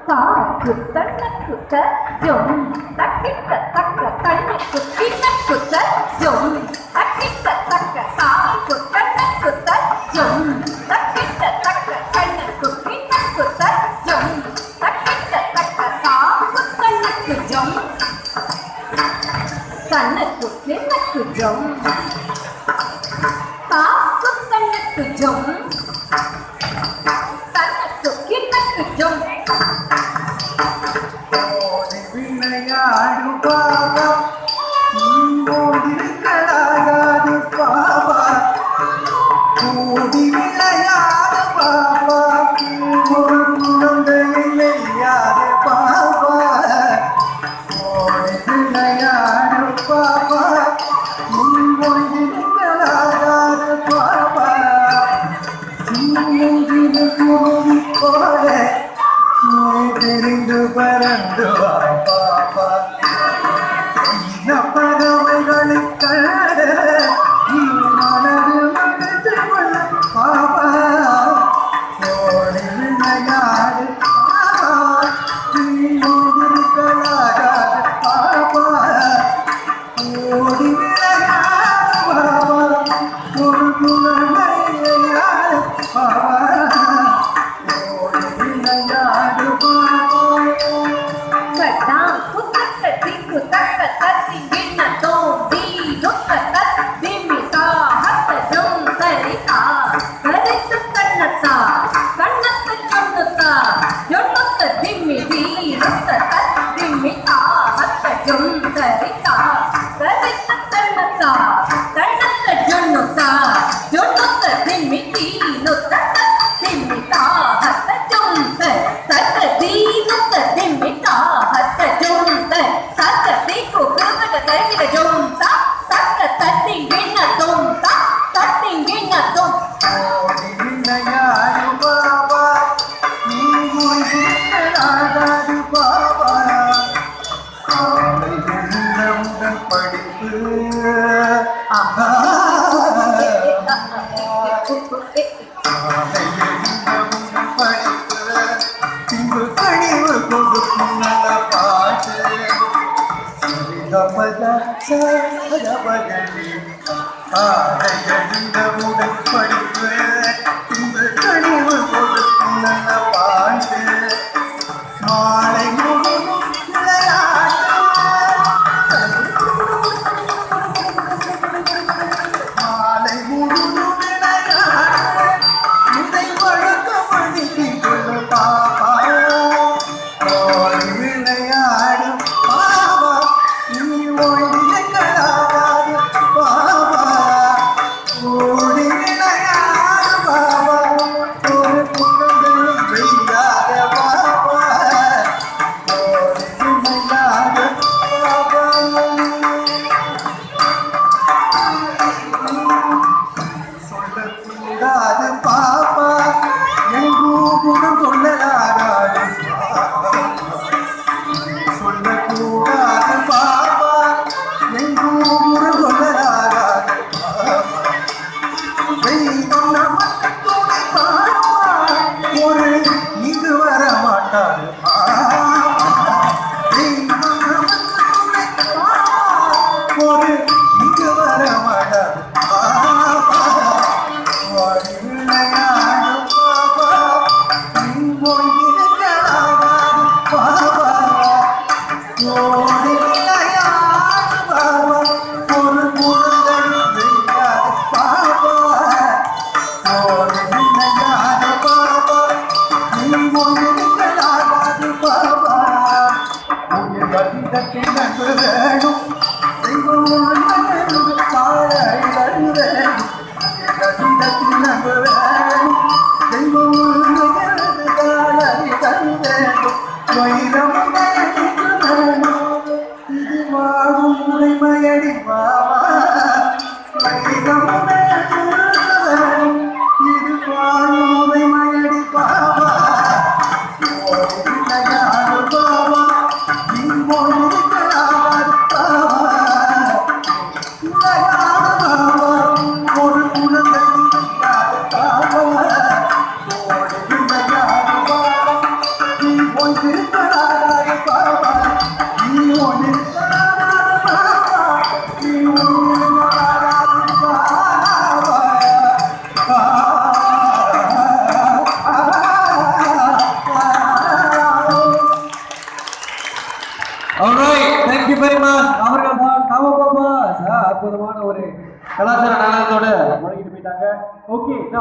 Kuta dùng takika taka tanya kutina kuta dùng takika taka ta kuta kuta dùng takika taka tanya kutina kuta dùng takika taka ta kuta dùng tanya kutina dùng ta kuta dùng tanya kutina dùng விளையாடு பாபா நீங்களாகாது பாபா கூடி விளையாடு பாபா ஒரு குழந்தை இல்லையாது பாபா ஓடி விளையாடு பாபா நீங்களாகாது பாபா சின்ன குருவி போல தெரிந்து பறந்து பாபா பறவைகளை கட நீ மனது மனது பாபா ஓடி விளையாடு பாபா நீங்களாகாது பாபா ஓடி விளையாடு பாபா ஒரு குழந்தை பாபா ஆடையடிந்தவுடன் படிப்பு இந்த கனிவு கொடுக்கும் நல்ல பாட்டு மாலை முழுவதும் விளையாட்டு மாலை முழுவதும் விளையாட்டு இதை வழக்க படித்து கொள்ள பாப்பா ஓடி விளையாடு பாபா நீ ஓடி பாப்பா எங்கூடும் சொல்லலாகாது சொல்லக்கூடாது பாப்பா எங்கூடும் சொல்லலாகாது ஒரு இங்கு வர மாட்டாரு ஒரு இங்கு வர மாட்டாரு இது வாழும் உடைமையடி பாபா இது வாழும் உடைமையடி பாபா பாபா நீ ஒரு குழந்தை Baba Alright, thank you very much. அவர்கள் தான் தாம பாபா அற்புதமான ஒரு கலாச்சார நாடகத்தோட முழங்கிட்டு போயிட்டாங்க. ஓகே.